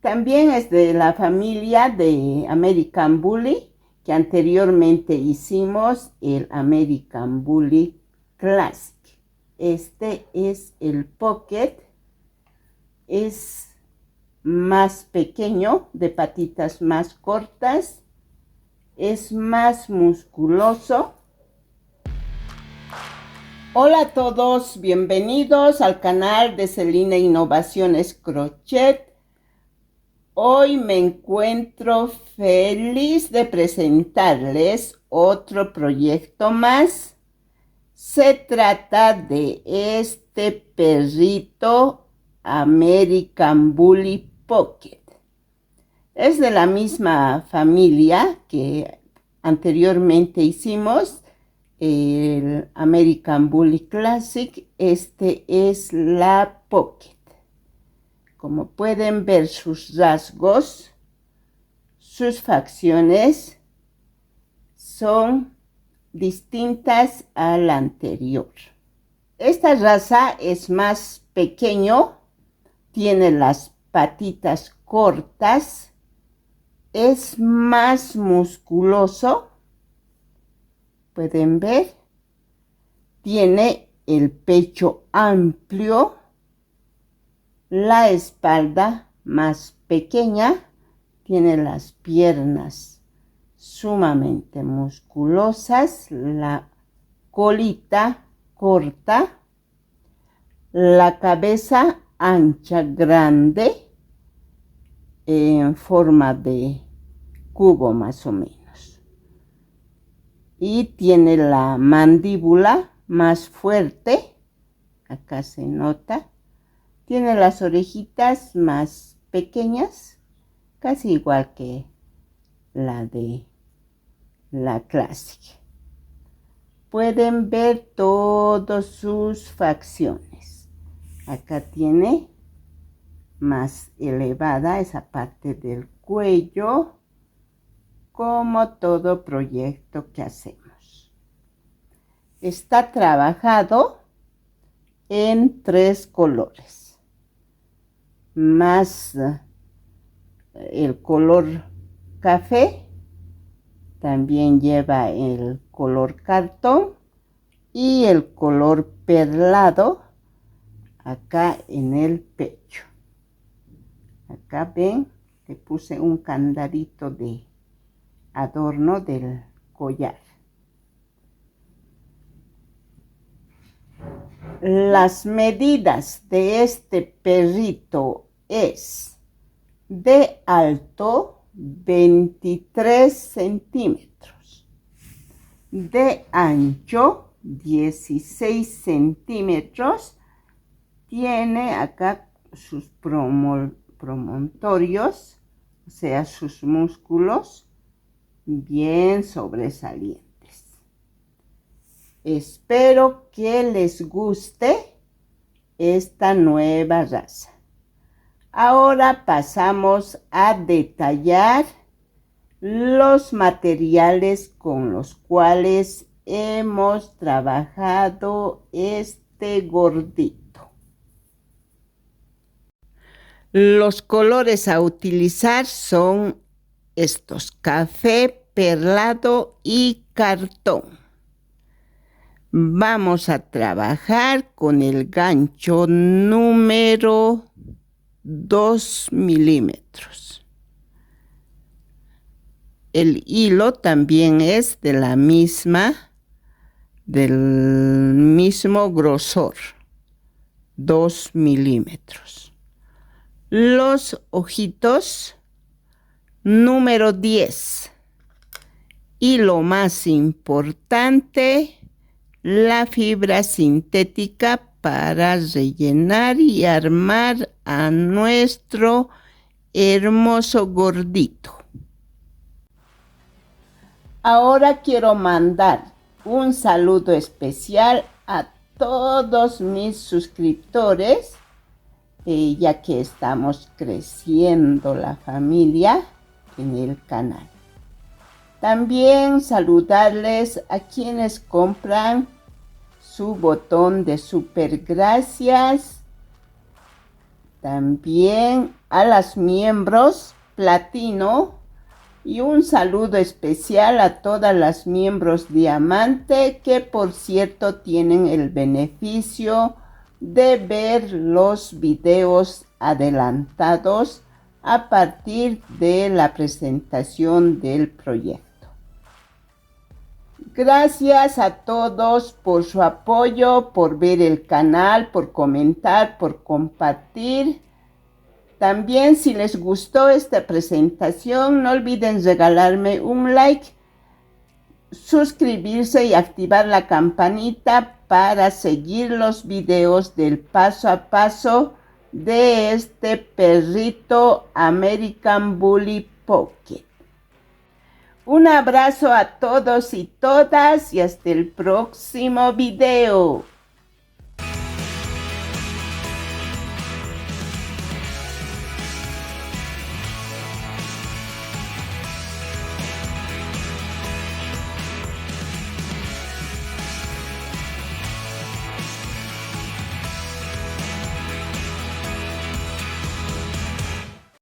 También es de la familia de American Bully, que anteriormente hicimos el American Bully Classic. Este es el Pocket, es más pequeño, de patitas más cortas, es más musculoso. Hola a todos, bienvenidos al canal de Celina Innovaciones Crochet. Hoy me encuentro feliz de presentarles otro proyecto más. Se trata de este perrito American Bully Pocket. Es de la misma familia que anteriormente hicimos, el American Bully Classic. Este es la Pocket. Como pueden ver, sus rasgos, sus facciones son distintas a la anterior. Esta raza es más pequeño, tiene las patitas cortas, es más musculoso, pueden ver, tiene el pecho amplio, la espalda más pequeña, tiene las piernas sumamente musculosas, la colita corta, la cabeza ancha, grande, en forma de cubo más o menos. Y tiene la mandíbula más fuerte, acá se nota. Tiene las orejitas más pequeñas, casi igual que la de la clásica. Pueden ver todas sus facciones. Acá tiene más elevada esa parte del cuello, como todo proyecto que hacemos. Está trabajado en 3 colores. Más el color café, también lleva el color cartón y el color perlado acá en el pecho. Acá ven que puse un candadito de adorno del collar. Las medidas de este perrito es de alto 23 centímetros, de ancho 16 centímetros, tiene acá sus promontorios, o sea, sus músculos bien sobresalientes. Espero que les guste esta nueva raza. Ahora pasamos a detallar los materiales con los cuales hemos trabajado este gordito. Los colores a utilizar son estos: café, perlado y cartón. Vamos a trabajar con el gancho número 2 milímetros. El hilo también es de la del mismo grosor, 2 milímetros. Los ojitos número 10. Y lo más importante, la fibra sintética para rellenar y armar a nuestro hermoso gordito. Ahora quiero mandar un saludo especial a todos mis suscriptores, ya que estamos creciendo la familia en el canal. También saludarles a quienes compran su botón de super gracias También a las miembros platino y un saludo especial a todas las miembros diamante que por cierto tienen el beneficio de ver los videos adelantados a partir de la presentación del proyecto. Gracias a todos por su apoyo, por ver el canal, por comentar, por compartir. También si les gustó esta presentación, no olviden regalarme un like, suscribirse y activar la campanita para seguir los videos del paso a paso de este perrito American Bully Pocket. Un abrazo a todos y todas y hasta el próximo video.